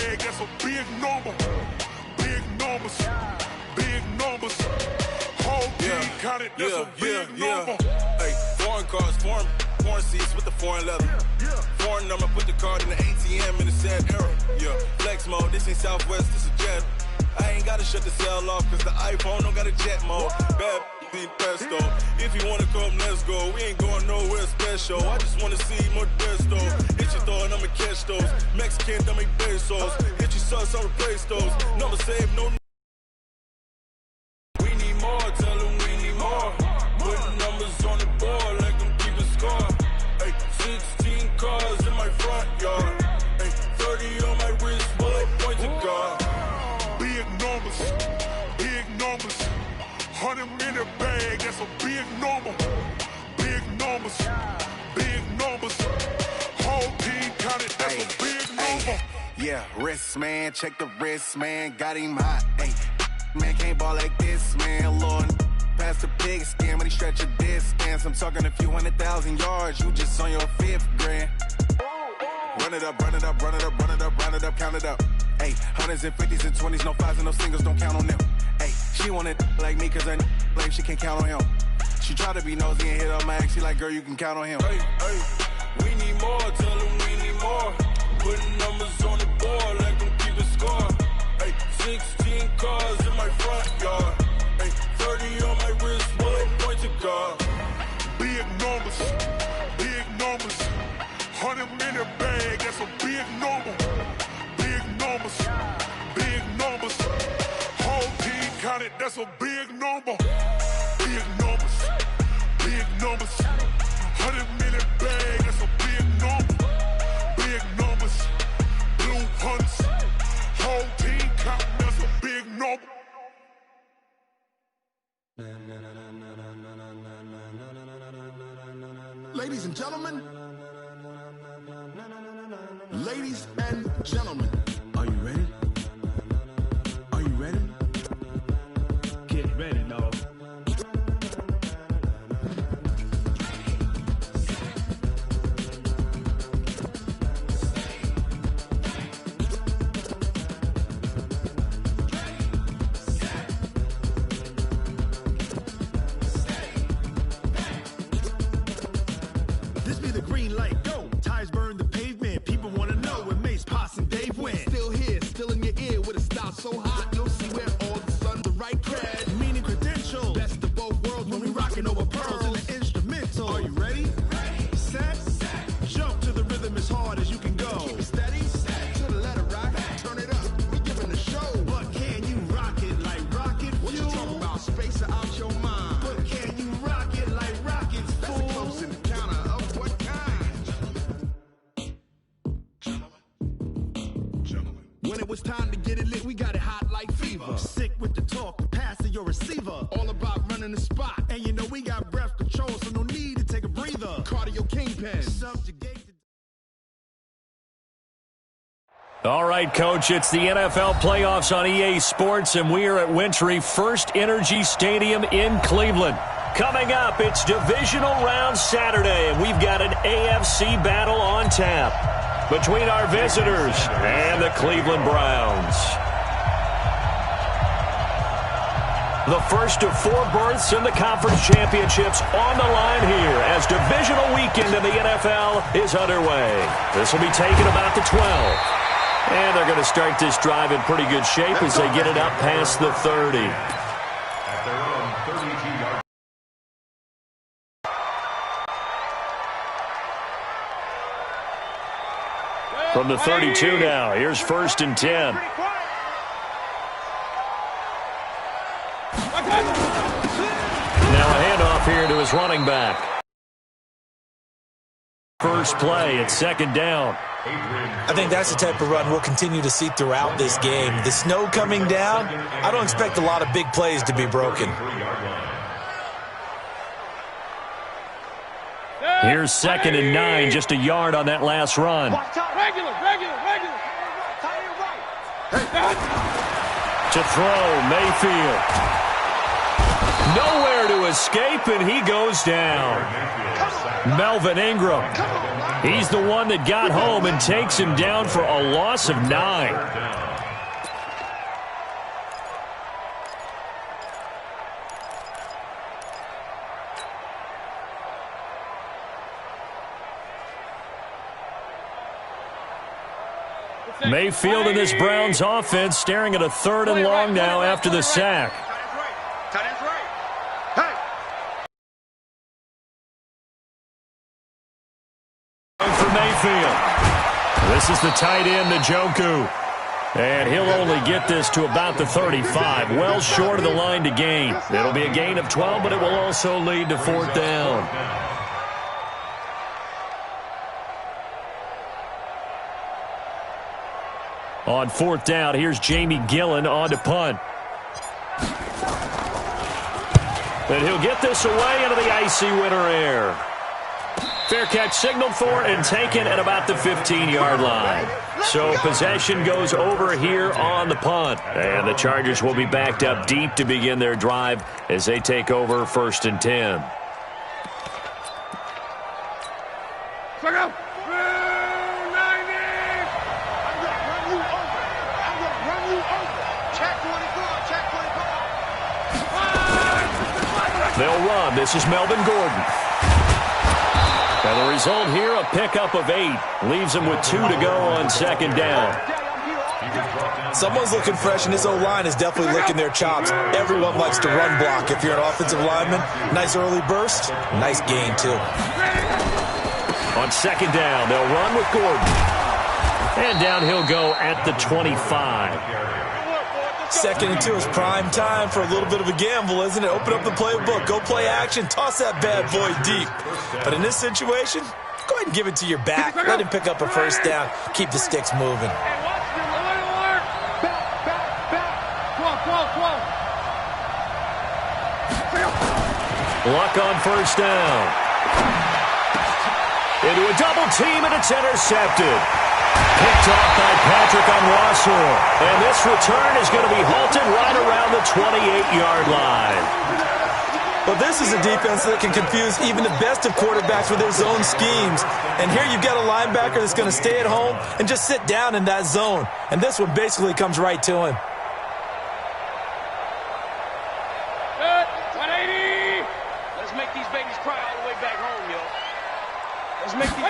bag, that's a big number. Big numbers, big numbers. Whole team counted, that's a big number. Hey, foreign cars, foreign seats with the foreign leather. Foreign number, put the card in the ATM in the sad era. Flex mode, this ain't Southwest, this is jet. I ain't gotta shut the cell off, cause the iPhone don't got a jet mode. Bad need pesto. If you wanna come, let's go. We ain't going nowhere special. I just wanna see more desto. Hit your throw and I'ma catch those. Mexican, don't make pesos. Hit your sauce, I'll replace those. Number save, no. We need more, tell them we need more. Putting numbers on the board, like them keep a score. Hey, 16 cars in my front yard. Hey, 30 on my wrist, bullet point to God. Big numbers, big numbers. 100 in the bag, that's a big number. Big numbers, big numbers. Whole team counted, that's a big number. Yeah, wrist, man, check the wrist, man. Got him hot, ayy. Man, can't ball like this, man. Lord, past the pig skin when he stretch a distance. I'm talking a few 100,000 yards, you just on your 5th grand. Run it up, run it up, run it up, run it up, run it up, count it up. Ayy, 100s and 50s and 20s, no 5s and no singles, don't count on them. Ayy, she want it like me cause her blame, she can't count on him. She try to be nosy and hit up my ex, she like, girl, you can count on him. Hey, we need more, tell them we need more. Putting numbers on the board, like them keep a score. Hey, 16 cars in my front yard. Hey, 30 on my wrist, bullet point to God. Big numbers, big numbers. 100 in the bag, that's a big number. Big numbers, big numbers. Whole team counted, that's a big number. Big numbers, big numbers. 100 in the bag, that's a big number. Big numbers, blue hunts. Whole team counting, that's a big number. Ladies and gentlemen, ladies and gentlemen, are you ready? Are you ready? Get ready, dog. This be the green light, go. Tires burn the pavement. People wanna know when Mace, Poss, and Dave went. Still here, still in your ear with a style so hot. You'll see where all the sun's the right cred. Meaning credentials. Best of both worlds when we rockin' over pearls in the instrumental. Are you ready? Ready. Set. Jump to the rhythm as hard as you can go. Keep it steady. To the letter rock. Turn it up. We giving the show. But can you rock it like rocket fuel? What you talking about? Space it out your mind. But can you rock it like rockets, fool? That's a close encounter of what kind? When it was time to get it lit, we got it hot like fever. Sick with the talk, the pass to your receiver. All about running the spot. And you know we got breath control, so no need to take a breather. Cardio kingpin. Subjugate the All right, Coach, it's the NFL playoffs on EA Sports, and we are at Wintry First Energy Stadium in Cleveland. Coming up, it's divisional round Saturday, and we've got an AFC battle on tap between our visitors and the Cleveland Browns. The first of 4 berths in the conference championships on the line here as divisional weekend in the NFL is underway. This will be taken about the 12. And they're going to start this drive in pretty good shape as they get it up past the 30. At their own 32-yard. From the 32 now, here's 1st and 10. Now a handoff here to his running back. First play, it's 2nd down. I think that's the type of run we'll continue to see throughout this game. The snow coming down, I don't expect a lot of big plays to be broken. Here's 2nd and 9, just a yard on that last run. To throw, Mayfield. Nowhere to escape, and he goes down. Melvin Ingram. He's the one that got home and takes him down for a loss of 9. Mayfield in this Browns offense staring at a 3rd and long now after the sack. For Mayfield. This is the tight end, Njoku. And he'll only get this to about the 35, well short of the line to gain. It'll be a gain of 12, but it will also lead to 4th down. On 4th down, here's Jamie Gillen on to punt. And he'll get this away into the icy winter air. Fair catch signaled for and taken at about the 15-yard line. So possession goes over here on the punt. And the Chargers will be backed up deep to begin their drive as they take over 1st and 10. They'll run. This is Melvin Gordon. And the result here, a pickup of 8. Leaves him with 2 to go on 2nd down. Someone's looking fresh, and his O-line is definitely licking their chops. Everyone likes to run block. If you're an offensive lineman, nice early burst, nice gain, too. On 2nd down, they'll run with Gordon. And down he'll go at the 25. 2nd and 2 is prime time for a little bit of a gamble, isn't it? Open up the playbook, go play action, toss that bad boy deep. But in this situation, go ahead and give it to your back. Let him pick up a 1st down. Keep the sticks moving. Luck on 1st down. Into a double team, and it's intercepted. Picked off by Patrick on Rousseau. And this return is going to be halted right around the 28-yard line. But this is a defense that can confuse even the best of quarterbacks with their zone schemes. And here you've got a linebacker that's going to stay at home and just sit down in that zone. And this one basically comes right to him. Good. 180. Let's make these babies cry all the way back home, yo. Let's make these...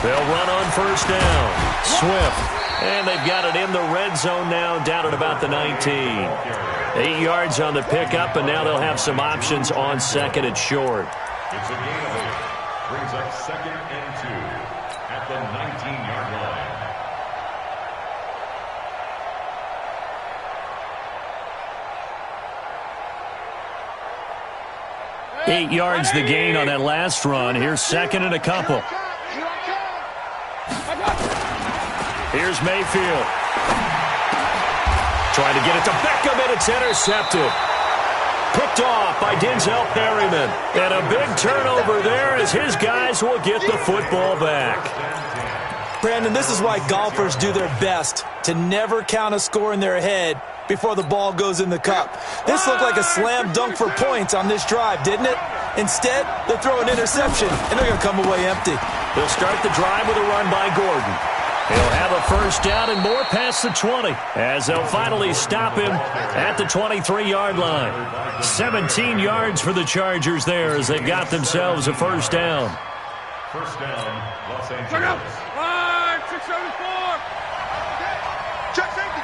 They'll run on 1st down. Swift. And they've got it in the red zone now, down at about the 19. 8 yards on the pickup, and now they'll have some options on 2nd and short. It's a gain of 8. Brings up 2nd and 2 at the 19-yard line. 8 yards the gain on that last run. Here's 2nd and a couple. Here's Mayfield. Trying to get it to Beckham, and it's intercepted. Picked off by Denzel Perryman. And a big turnover there as his guys will get the football back. Brandon, this is why golfers do their best to never count a score in their head before the ball goes in the cup. This looked like a slam dunk for points on this drive, didn't it? Instead, they throw an interception, and they're going to come away empty. They'll start the drive with a run by Gordon. He'll have a 1st down and more past the 20 as they'll finally stop him at the 23-yard line. 17 yards for the Chargers there as they've got themselves a 1st down. 1st down, Los Angeles. 674. Check safety.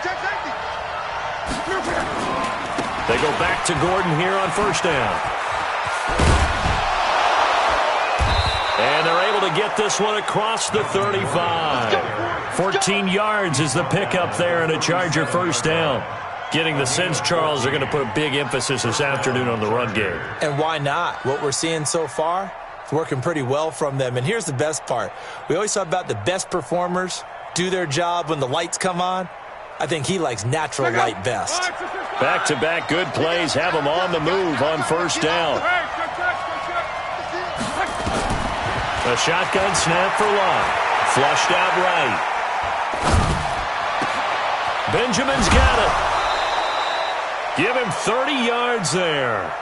They go back to Gordon here on 1st down. And they're able to get this one across the 35. 14 yards is the pickup there and a Charger 1st down. Getting the sense, Charles, they're going to put a big emphasis this afternoon on the run game. And why not? What we're seeing so far, it's working pretty well from them. And here's the best part. We always talk about the best performers do their job when the lights come on. I think he likes natural light best. Back-to-back good plays have him on the move on 1st down. A shotgun snap for Locke. Flushed out right. Benjamin's got it. Give him 30 yards there.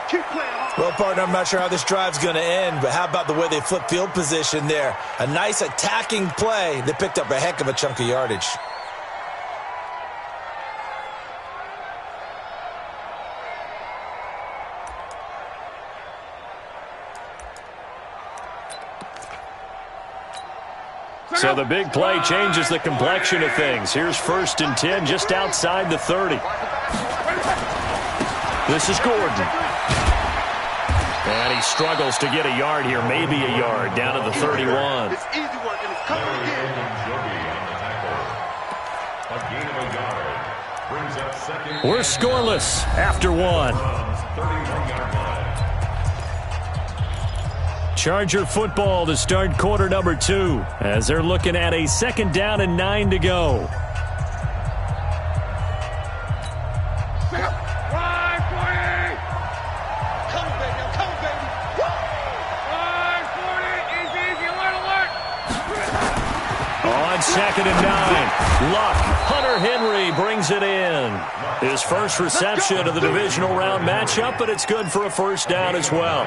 Well, partner, I'm not sure how this drive's going to end, but how about the way they flip field position there? A nice attacking play. They picked up a heck of a chunk of yardage. So the big play changes the complexion of things. Here's 1st and 10 just outside the 30. This is Gordon. And he struggles to get a yard here, maybe a yard, down to the 31. It's easy work, and it's coming again. We're scoreless after 1. Charger football to start quarter number 2 as they're looking at a 2nd down and 9 to go. On 2nd and 9, Luck. Hunter Henry brings it in. His first reception of the divisional round matchup, but it's good for a 1st down as well.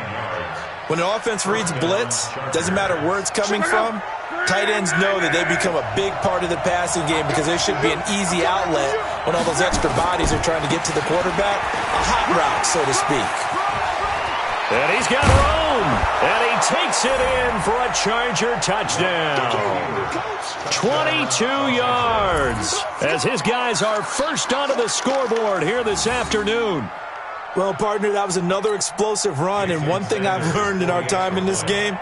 When an offense reads blitz, doesn't matter where it's coming from, tight ends know that they become a big part of the passing game because there should be an easy outlet when all those extra bodies are trying to get to the quarterback. A hot route, so to speak. And he's got room. And he takes it in for a Charger touchdown. 22 yards as his guys are first onto the scoreboard here this afternoon. Well, partner, that was another explosive run, and one thing I've learned in our time in this game,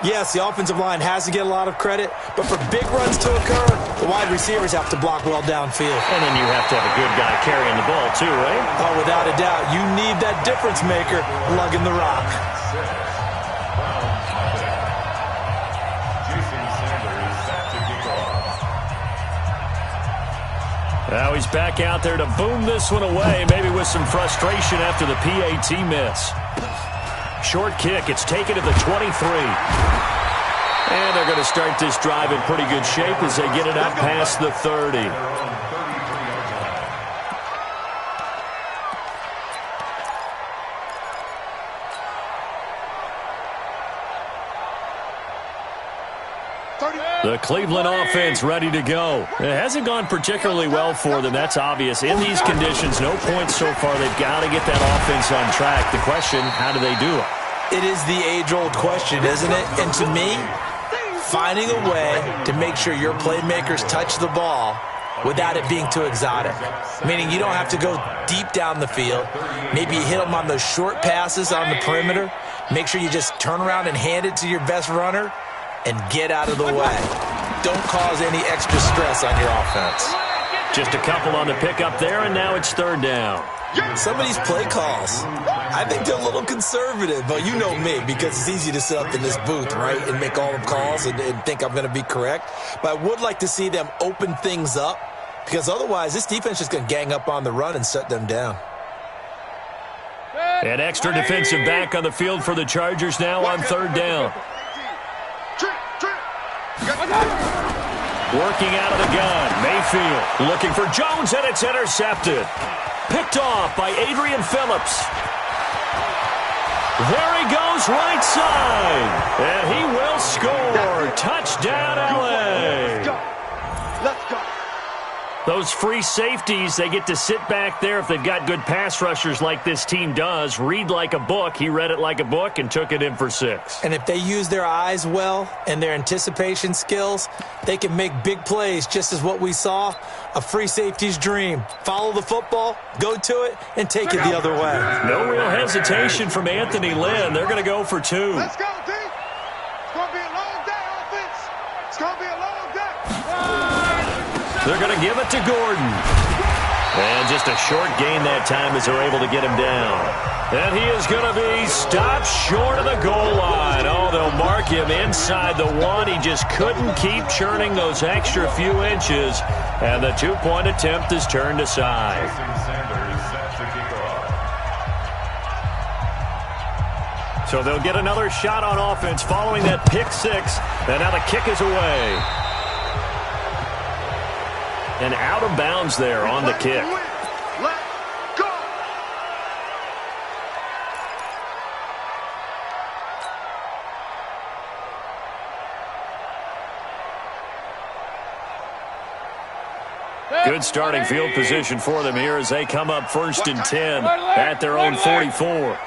yes, the offensive line has to get a lot of credit, but for big runs to occur, the wide receivers have to block well downfield. And then you have to have a good guy carrying the ball too, right? Oh, without a doubt. You need that difference maker lugging the rock. Now he's back out there to boom this one away, maybe with some frustration after the PAT miss. Short kick. It's taken to the 23. And they're going to start this drive in pretty good shape as they get it up past the 30. The Cleveland offense ready to go. It hasn't gone particularly well for them. That's obvious. In these conditions, no points so far. They've got to get that offense on track. The question, how do they do it? It is the age-old question, isn't it? And to me, finding a way to make sure your playmakers touch the ball without it being too exotic. Meaning you don't have to go deep down the field. Maybe you hit them on those short passes on the perimeter. Make sure you just turn around and hand it to your best runner and get out of the way. Don't cause any extra stress on your offense. Just a couple on the pickup there, and now it's 3rd down. Some of these play calls, I think they're a little conservative, but you know me, because it's easy to sit up in this booth, right, and make all the calls and think I'm going to be correct. But I would like to see them open things up, because otherwise this defense is going to gang up on the run and shut them down. An extra defensive back on the field for the Chargers now on 3rd down. Working out of the gun, Mayfield looking for Jones, and it's intercepted. Picked off by Adrian Phillips. There he goes, right side. And he will score. Touchdown, LA. Let's go. Those free safeties, they get to sit back there if they've got good pass rushers like this team does. Read like a book. He read it like a book and took it in for 6. And if they use their eyes well and their anticipation skills, they can make big plays, just as what we saw, a free safety's dream. Follow the football, go to it, and take it the other way. No real hesitation from Anthony Lynn. They're going to go for 2. Let's go, D. It's going to be a long day, offense. It's going to be a long day. They're going to give it to Gordon. And just a short gain that time as they're able to get him down. And he is going to be stopped short of the goal line. Oh, they'll mark him inside the 1. He just couldn't keep churning those extra few inches. And the 2-point attempt is turned aside. So they'll get another shot on offense following that pick 6. And now the kick is away. And out of bounds there on the kick. Good starting field position for them here as they come up 1st and 10 at their own 44.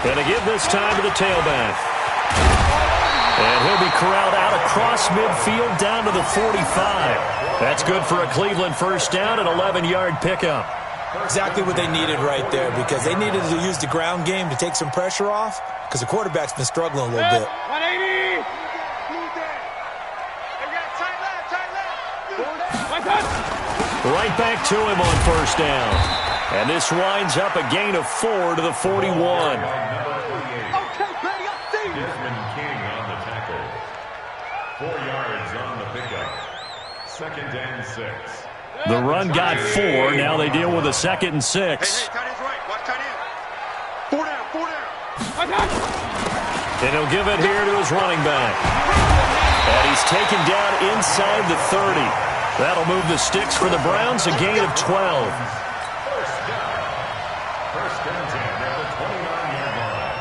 Going to give this time to the tailback. And he'll be corralled out across midfield down to the 45. That's good for a Cleveland first down and 11-yard pickup. Exactly what they needed right there, because they needed to use the ground game to take some pressure off, because the quarterback's been struggling a little bit. 180. Right back to him on first down. And this winds up a gain of 4 to the 41. Desmond King on the tackle. 4 yards on the pickup. 2nd and 6. The run got 4. Now they deal with a 2nd and 6. Hey, tight end's right. Watch tight end. 4 down, 4 down. And he'll give it here to his running back. And he's taken down inside the 30. That'll move the sticks for the Browns, a gain of 12. First down. 1st and 10 at the 29-yard line.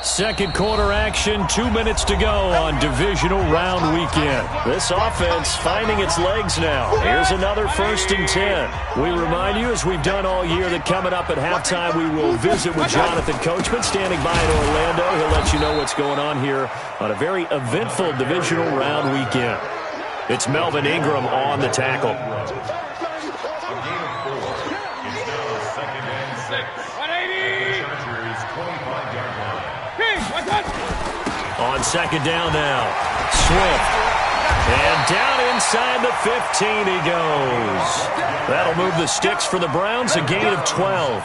Second quarter action, 2 minutes to go on divisional round weekend. This offense finding its legs now. Here's another 1st and 10. We remind you, as we've done all year, that coming up at halftime, we will visit with Jonathan Coachman standing by in Orlando. He'll let you know what's going on here on a very eventful divisional round weekend. It's Melvin Ingram on the tackle. A gain of 4. It's now 2nd and 6. 180. Chargers 25-yard line. On 2nd down now, Swift. And down inside the 15 he goes. That'll move the sticks for the Browns, a gain of 12.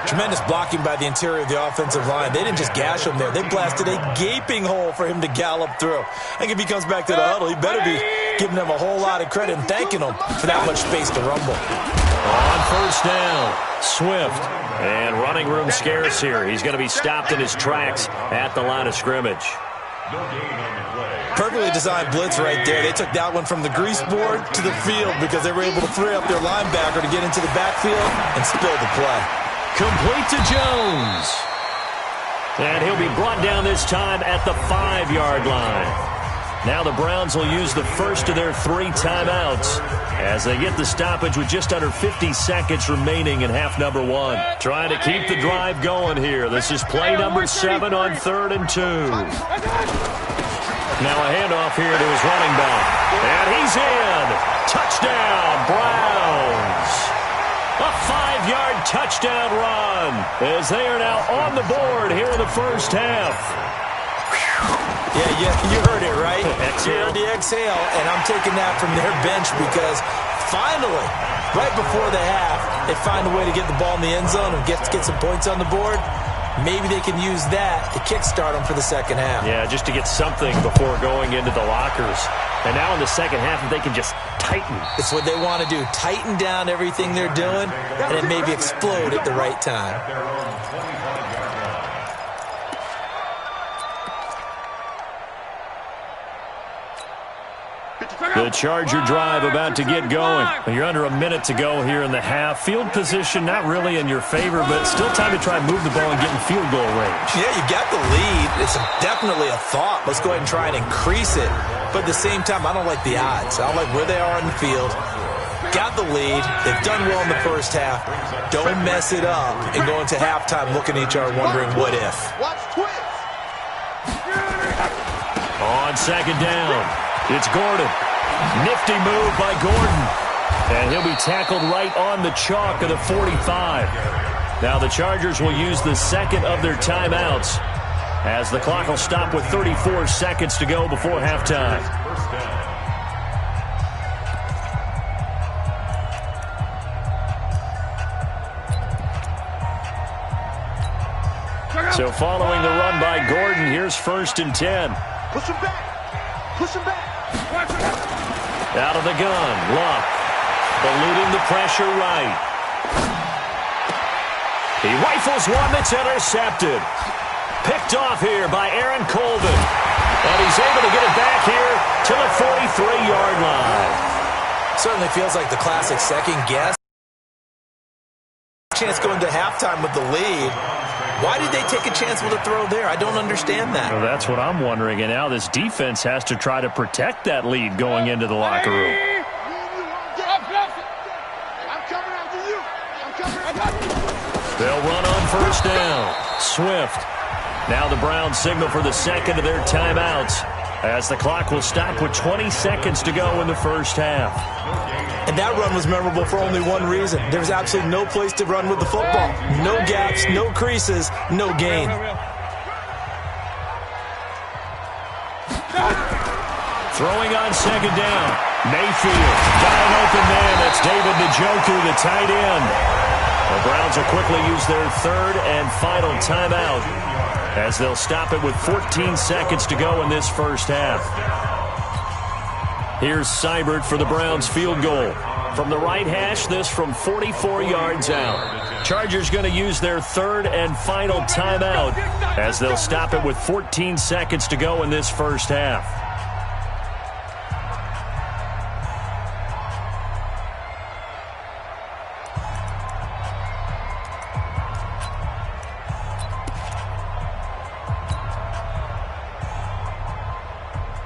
Tremendous blocking by the interior of the offensive line. They didn't just gash him there. They blasted a gaping hole for him to gallop through. I think if he comes back to the huddle, he better be giving them a whole lot of credit and thanking them for that much space to rumble. On first down, Swift. And running room scarce here. He's going to be stopped in his tracks at the line of scrimmage. No gain on the play. Perfectly designed blitz right there. They took that one from the grease board to the field because they were able to free up their linebacker to get into the backfield and spill the play. Complete to Jones. And he'll be brought down this time at the 5-yard line. Now the Browns will use the first of their 3 timeouts as they get the stoppage with just under 50 seconds remaining in half number 1. Trying to keep the drive going here. This is play number 7 on 3rd and 2. Now a handoff here to his running back. And he's in. Touchdown, Browns. A 5-yard touchdown run as they are now on the board here in the first half. Yeah, you heard it, right? Exhale. You heard the exhale, and I'm taking that from their bench because finally, right before the half, they find a way to get the ball in the end zone and get some points on the board. Maybe they can use that to kickstart them for the second half. Yeah, just to get something before going into the lockers. And now in the second half, if they can just tighten. It's what they want to do. Tighten down everything they're doing, and then maybe explode at the right time. Their own 25-yard line. The Charger drive about to get going. You're under a minute to go here in the half. Field position not really in your favor, but still time to try and move the ball and get in field goal range. Yeah, you got the lead. It's definitely a thought. Let's go ahead and try and increase it. But at the same time, I don't like the odds. I don't like where they are on the field. Got the lead. They've done well in the first half. Don't mess it up and go into halftime looking at each other wondering what if. On 2nd down, it's Gordon. Nifty move by Gordon. And he'll be tackled right on the chalk of the 45. Now the Chargers will use the second of their timeouts as the clock will stop with 34 seconds to go before halftime. First down. So following the run by Gordon, here's 1st and 10. Push him back. Push him back. Out of the gun, Luck. Eluding the pressure right. He rifles one that's intercepted. Picked off here by Aaron Colvin. And he's able to get it back here to the 43-yard line. Certainly feels like the classic second guess. chance going to halftime with the lead. Why did they take a chance with a throw there? I don't understand that. Well, that's what I'm wondering. And now this defense has to try to protect that lead going into the locker room. They'll run on first down. Swift. Now the Browns signal for the second of their timeouts, as the clock will stop with 20 seconds to go in the first half. And that run was memorable for only one reason. There was absolutely no place to run with the football. No gaps, no creases, no gain. Throwing on second down. Mayfield got an open man. That's David Njoku, the tight end. The Browns will quickly use their third and final timeout, as they'll stop it with 14 seconds to go in this first half. Here's Seibert for the Browns field goal. From the right hash, this from 44 yards out. Chargers going to use their third and final timeout, as they'll stop it with 14 seconds to go in this first half.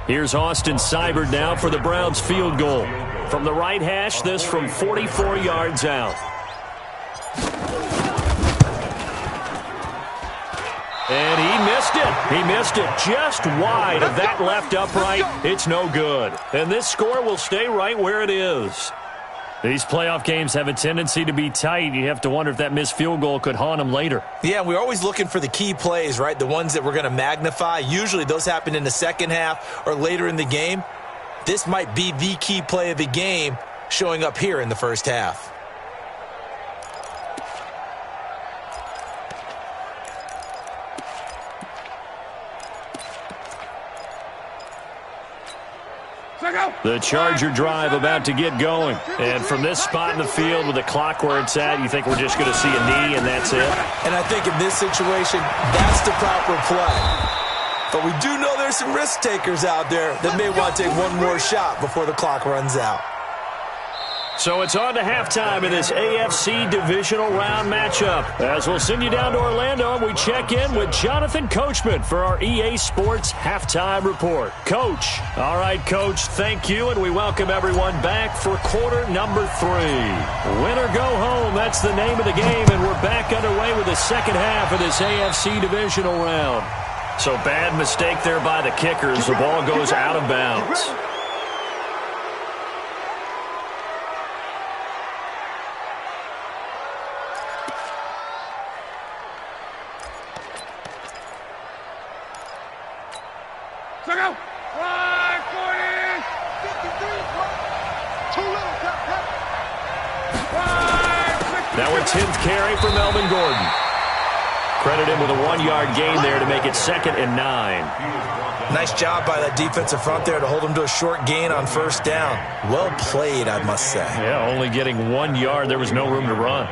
Here's Austin Seibert now for the Browns field goal. From the right hash, this from 44 yards out. And he missed it. He missed it just wide of that left upright. It's no good. And this score will stay right where it is. These playoff games have a tendency to be tight. You have to wonder if that missed field goal could haunt them later. Yeah, we're always looking for the key plays, right? The ones that we're going to magnify. Usually those happen in the second half or later in the game. This might be the key play of the game showing up here in the first half. The Charger drive about to get going. And from this spot in the field with the clock where it's at, you think we're just going to see a knee and that's it? And I think in this situation, that's the proper play. But we do know there's some risk takers out there that may want to take one more shot before the clock runs out. So it's on to halftime in this AFC divisional round matchup. As we'll send you down to Orlando, and we check in with Jonathan Coachman for our EA Sports Halftime Report. Coach. All right, Coach, thank you, and we welcome everyone back for quarter number 3. Win or go home, that's the name of the game, and we're back underway with the second half of this AFC divisional round. So bad mistake there by the kickers. The ball goes out of bounds. Now a 10th carry for Melvin Gordon. Credit him with a 1-yard gain there to make it 2nd and 9. Nice job by that defensive front there to hold him to a short gain on first down. Well played, I must say. Yeah, only getting 1 yard. There was no room to run.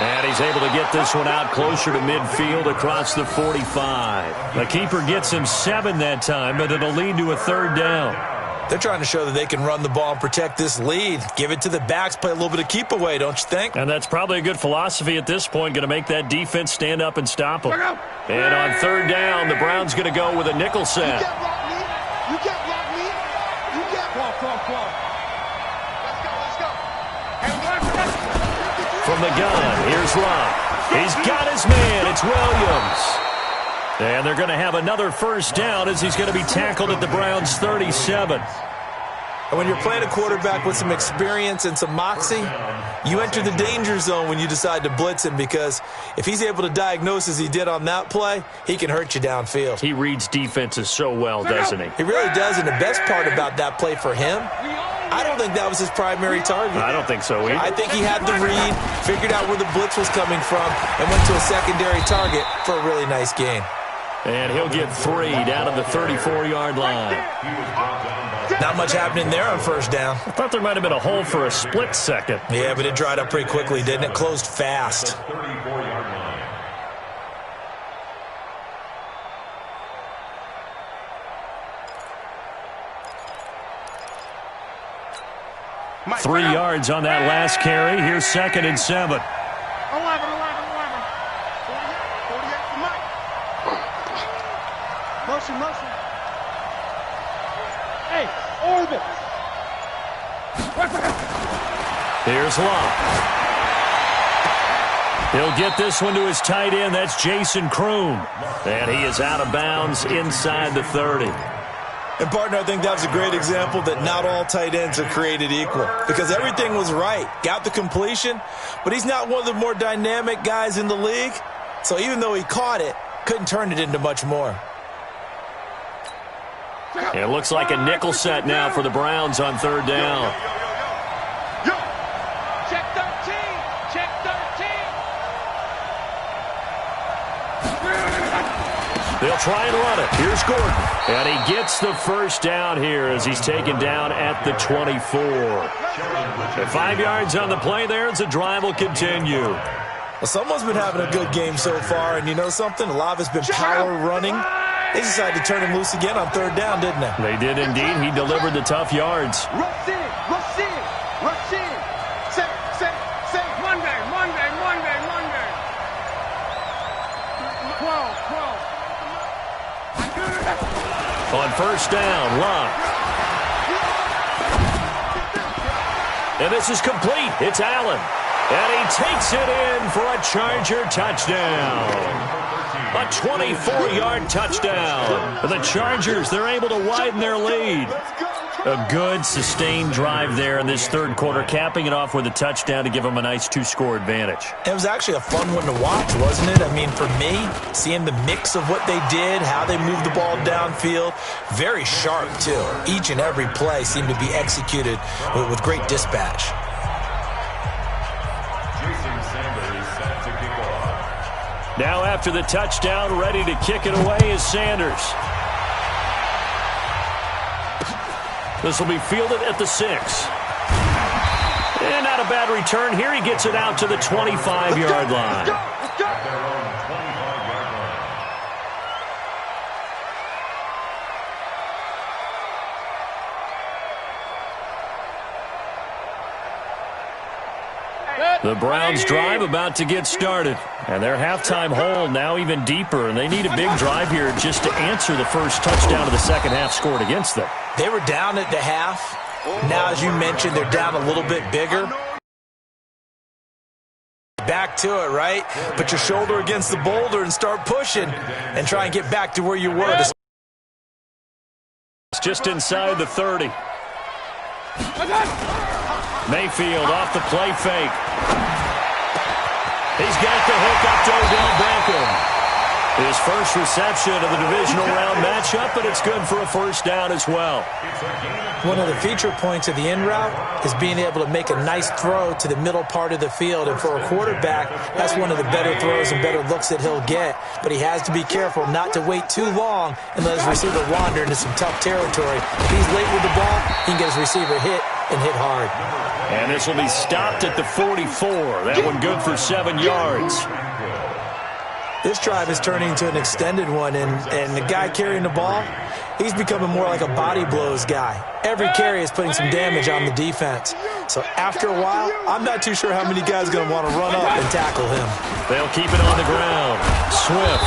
And he's able to get this one out closer to midfield across the 45. The keeper gets him 7 that time, but it'll lead to a 3rd down. They're trying to show that they can run the ball and protect this lead. Give it to the backs, play a little bit of keep away, don't you think? And that's probably a good philosophy at this point, going to make that defense stand up and stop them. And on 3rd down, the Browns going to go with a nickel set. You can't block me. You can't. Come on. Let's go. From the gun, here's Love. He's got his man. It's Williams. And they're going to have another 1st down as he's going to be tackled at the Browns' 37. And when you're playing a quarterback with some experience and some moxie, you enter the danger zone when you decide to blitz him, because if he's able to diagnose as he did on that play, he can hurt you downfield. He reads defenses so well, doesn't he? He really does, and the best part about that play for him, I don't think that was his primary target. I don't think so either. I think he had the read, figured out where the blitz was coming from, and went to a secondary target for a really nice gain. And he'll get 3 down to the 34-yard line. Not much happening there on first down. I thought there might have been a hole for a split second. Yeah, but it dried up pretty quickly, didn't it? Closed fast. 34-yard line. 3 yards on that last carry. Here's 2nd and 7. 11. 48 for Mike. Motion. Hey, orbit. Here's Locke. He'll get this one to his tight end. That's Jason Kroon. And he is out of bounds inside the 30. And, partner, I think that was a great example that not all tight ends are created equal, because everything was right. Got the completion, but he's not one of the more dynamic guys in the league. So even though he caught it, couldn't turn it into much more. It looks like a nickel set now for the Browns on 3rd down. Check 13. Check 13. They'll try and run it. Here's Gordon. And he gets the first down here as he's taken down at the 24. And 5 yards on the play there as the drive will continue. Well, someone's been having a good game so far, and you know something? A lot of it's been power running. They decided to turn him loose again on 3rd down, didn't they? They did indeed. He delivered the tough yards. Rush in. Say. Monday. 12. On first down, Locke. And this is complete. It's Allen. And he takes it in for a Charger touchdown. A 24-yard touchdown. The Chargers, they're able to widen their lead. A good, sustained drive there in this 3rd quarter, capping it off with a touchdown to give them a nice 2-score advantage. It was actually a fun one to watch, wasn't it? I mean, for me, seeing the mix of what they did, how they moved the ball downfield, very sharp, too. Each and every play seemed to be executed with great dispatch. Now after the touchdown, ready to kick it away is Sanders. This will be fielded at the 6. And not a bad return here. He gets it out to the 25-yard line. The Browns drive about to get started. And their halftime hole now even deeper. And they need a big drive here just to answer the first touchdown of the second half scored against them. They were down at the half. Now, as you mentioned, they're down a little bit bigger. Back to it, right? Put your shoulder against the boulder and start pushing and try and get back to where you were. It's just inside the 30. Mayfield off the play fake. He's got the hook up to Odell Beckham. His first reception of the divisional round matchup, but it's good for a first down as well. One of the feature points of the in route is being able to make a nice throw to the middle part of the field. And for a quarterback, that's one of the better throws and better looks that he'll get. But he has to be careful not to wait too long and let his receiver wander into some tough territory. If he's late with the ball, he can get his receiver hit and hit hard. And this will be stopped at the 44. That one good for 7 yards. This drive is turning into an extended one, and the guy carrying the ball, he's becoming more like a body blows guy. Every carry is putting some damage on the defense. So after a while, I'm not too sure how many guys are going to want to run up and tackle him. They'll keep it on the ground. Swift.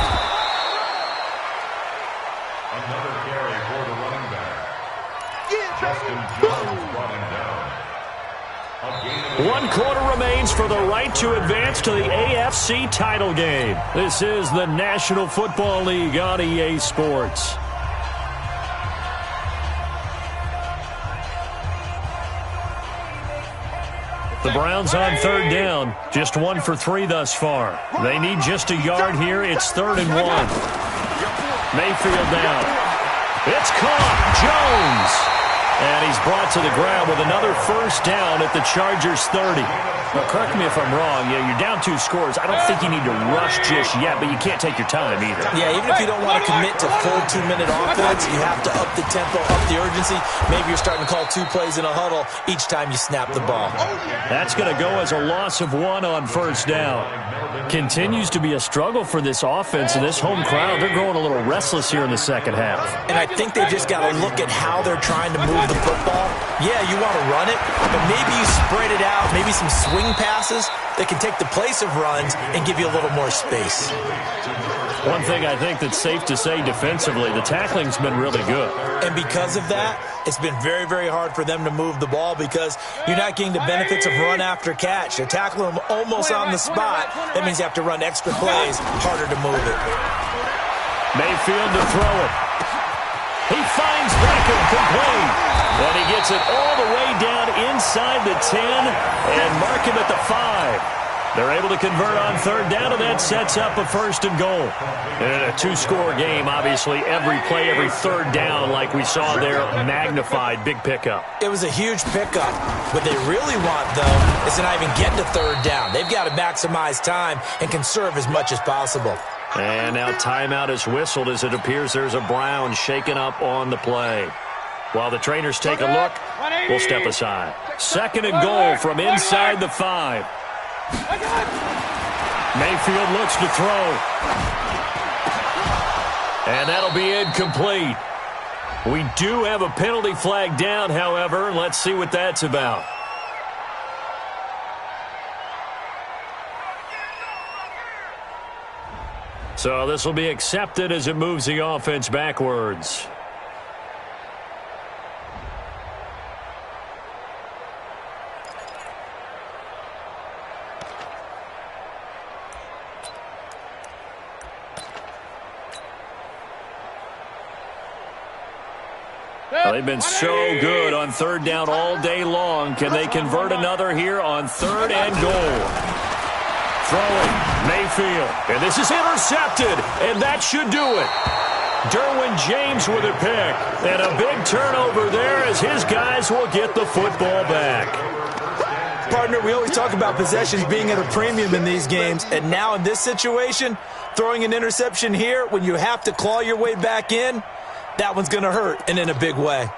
Another carry for the running back. Justin Jones brought him down. 1 quarter remains for the right to advance to the AFC title game. This is the National Football League on EA Sports. The Browns on third down. Just 1 for 3 thus far. They need just a yard here. It's 3rd and 1. Mayfield down. It's caught. Jones. And he's brought to the ground with another first down at the Chargers 30. Now, correct me if I'm wrong. Yeah, you're down 2 scores. I don't think you need to rush just yet, but you can't take your time either. Yeah, even if you don't want to commit to full 2-minute offense, you have to up the tempo, up the urgency. Maybe you're starting to call 2 plays in a huddle each time you snap the ball. That's going to go as a loss of 1 on first down. Continues to be a struggle for this offense and this home crowd. They're growing a little restless here in the second half. And I think they just got to look at how they're trying to move the football. Yeah, you want to run it, but maybe you spread it out, maybe some swing passes that can take the place of runs and give you a little more space. One thing I think that's safe to say defensively, the tackling's been really good. And because of that, it's been very, very hard for them to move the ball because you're not getting the benefits of run after catch. You're tackling them almost on the spot. That means you have to run extra plays, harder to move it. Mayfield to throw it. He finds Beckham complete. And he gets it all the way down inside the 10 and mark him at the 5. They're able to convert on third down, and that sets up a 1st and goal. And in a 2-score game, obviously, every play, every third down, like we saw there, magnified, big pickup. It was a huge pickup. What they really want, though, is to not even get to third down. They've got to maximize time and conserve as much as possible. And now timeout is whistled as it appears there's a Brown shaken up on the play. While the trainers take a look, we'll step aside. 2nd and goal from inside the 5. Mayfield looks to throw. And that'll be incomplete. We do have a penalty flag down, however. Let's see what that's about. So this will be accepted as it moves the offense backwards. Well, they've been so good on third down all day long. Can they convert another here on 3rd and goal? Throwing, Mayfield. And this is intercepted, and that should do it. Derwin James with a pick. And a big turnover there as his guys will get the football back. Partner, we always talk about possessions being at a premium in these games, and now in this situation, throwing an interception here when you have to claw your way back in, that one's going to hurt, and in a big way.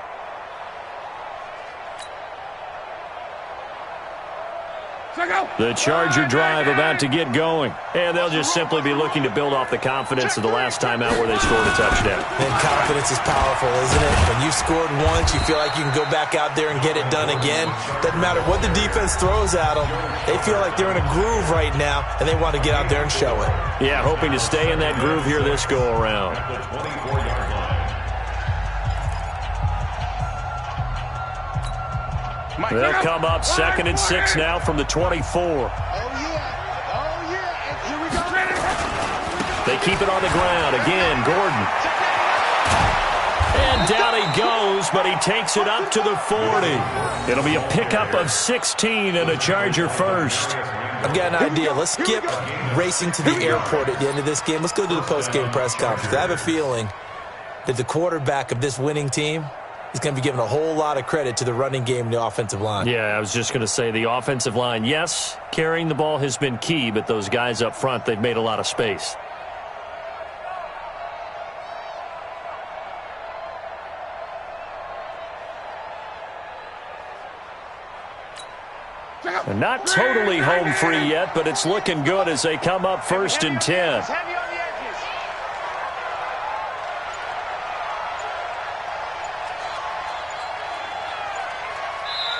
The Charger drive about to get going. And they'll just simply be looking to build off the confidence of the last time out where they scored a touchdown. And confidence is powerful, isn't it? When you've scored once, you feel like you can go back out there and get it done again. Doesn't matter what the defense throws at them. They feel like they're in a groove right now, and they want to get out there and show it. Yeah, hoping to stay in that groove here this go-around. They'll come up 2nd and 6 now from the 24. They keep it on the ground. Again, Gordon. And down he goes, but he takes it up to the 40. It'll be a pickup of 16 and a Charger first. I've got an idea. Let's skip racing to the airport at the end of this game. Let's go to the post-game press conference. I have a feeling that the quarterback of this winning team is going to be giving a whole lot of credit to the running game and the offensive line. Yeah, I was just going to say the offensive line, yes, carrying the ball has been key, but those guys up front, they've made a lot of space. And not totally home free yet, but it's looking good as they come up 1st and 10.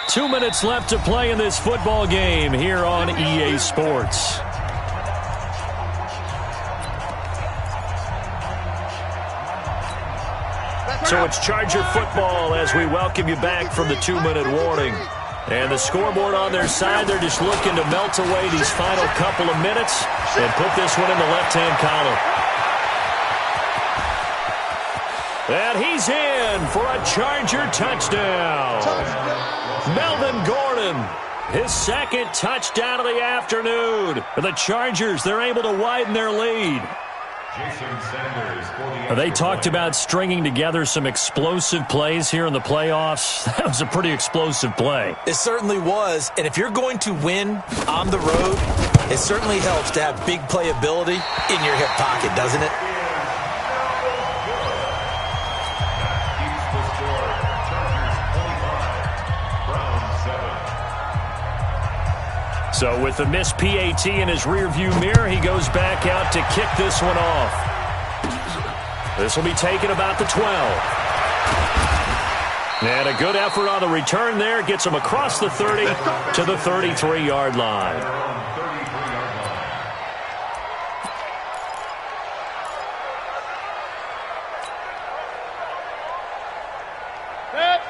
2 minutes left to play in this football game here on EA Sports. So it's Charger football as we welcome you back from the 2-minute warning. And the scoreboard on their side, they're just looking to melt away these final couple of minutes and put this one in the left-hand column. And he's in for a Charger touchdown. Melvin Gordon His second touchdown of the afternoon. For the Chargers, they're able to widen their lead. They talked about stringing together some explosive plays here in the playoffs. That was a pretty explosive play. It certainly was. And if you're going to win on the road, it certainly helps to have big playability in your hip pocket, doesn't it? So with the missed PAT in his rearview mirror, he goes back out to kick this one off. This will be taken about the 12. And a good effort on the return there. Gets him across the 30 to the 33-yard line.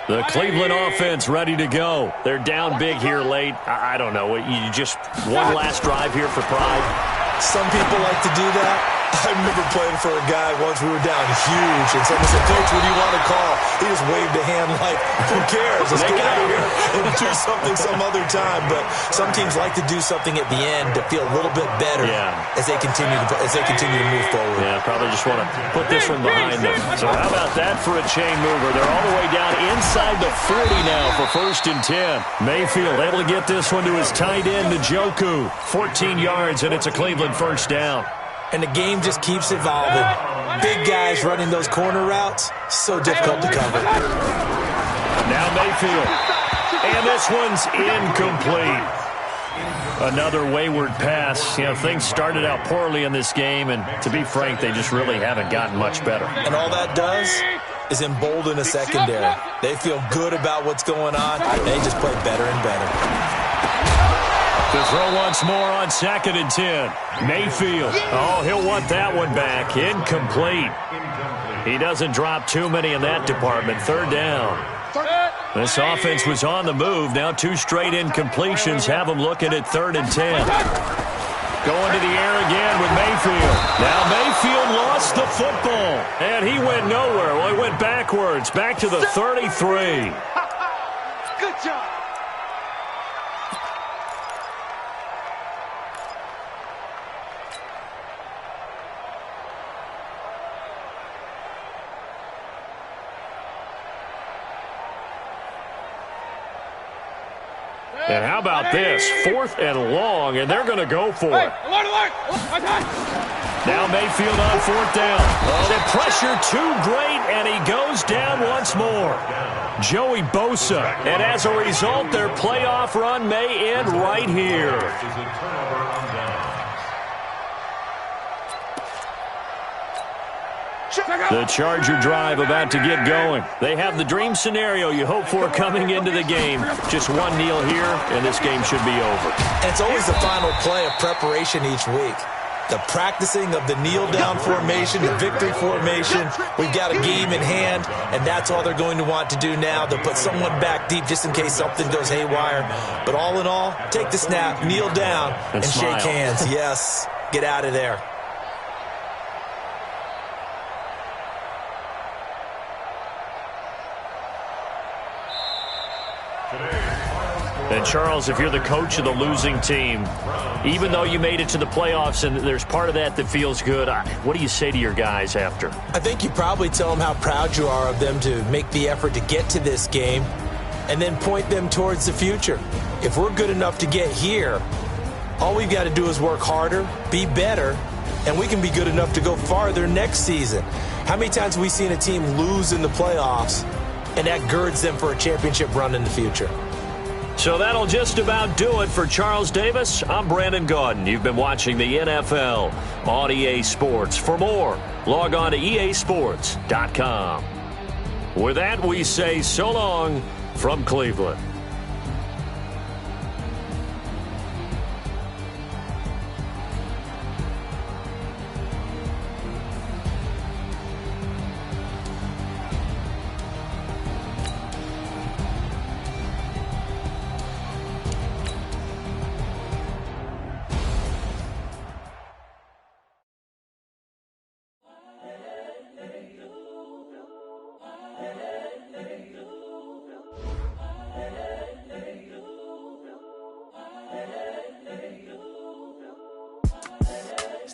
The Cleveland offense ready to go. They're down big here late. I don't know. You just one last drive here for pride. Some people like to do that. I remember playing for a guy once. We were down huge, and someone said, "Coach, what do you want to call?" He just waved a hand like, "Who cares? Let's get out of here and do something some other time." But some teams like to do something at the end to feel a little bit better as they continue to move forward. Yeah, probably just want to put this one behind them. So how about that for a chain mover? They're all the way down inside the 40 now for 1st and 10. Mayfield able to get this one to his tight end, Njoku. 14 yards, and it's a Cleveland first down. And the game just keeps evolving. Big guys running those corner routes, so difficult to cover. Now Mayfield. And this one's incomplete. Another wayward pass. You know, things started out poorly in this game, and to be frank, they just really haven't gotten much better. And all that does is embolden a secondary. They feel good about what's going on, and they just play better and better. To throw once more on 2nd and 10. Mayfield. Oh, he'll want that one back. Incomplete. He doesn't drop too many in that department. 3rd down. This offense was on the move. Now 2 straight incompletions have them looking at 3rd and 10. Going to the air again with Mayfield. Now Mayfield lost the football. And he went nowhere. Well, he went backwards. Back to the 33. Good job. And how about this? 4th and long, and they're going to go for it. Now Mayfield on 4th down. Oh, the pressure too great, and he goes down once more. Joey Bosa. And as a result, their playoff run may end right here. The Charger drive about to get going. They have the dream scenario you hope for coming into the game. Just one kneel here, and this game should be over. And it's always the final play of preparation each week. The practicing of the kneel-down formation, the victory formation. We've got a game in hand, and that's all they're going to want to do now. They'll put someone back deep just in case something goes haywire. But all in all, take the snap, kneel down, and shake hands. Yes, get out of there. And, Charles, if you're the coach of the losing team, even though you made it to the playoffs and there's part of that feels good, what do you say to your guys after? I think you probably tell them how proud you are of them to make the effort to get to this game and then point them towards the future. If we're good enough to get here, all we've got to do is work harder, be better, and we can be good enough to go farther next season. How many times have we seen a team lose in the playoffs, and that girds them for a championship run in the future? So that'll just about do it for Charles Davis. I'm Brandon Gaudin. You've been watching the NFL on EA Sports. For more, log on to easports.com. With that, we say so long from Cleveland.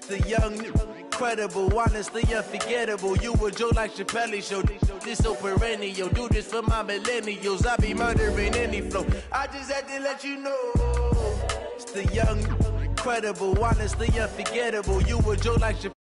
The young, incredible, honestly unforgettable. You a Joe like Chappelle show. This so perennial. Do this for my millennials. I be murdering any flow. I just had to let you know. It's the young, incredible, honestly unforgettable. You a Joe like Chappelle.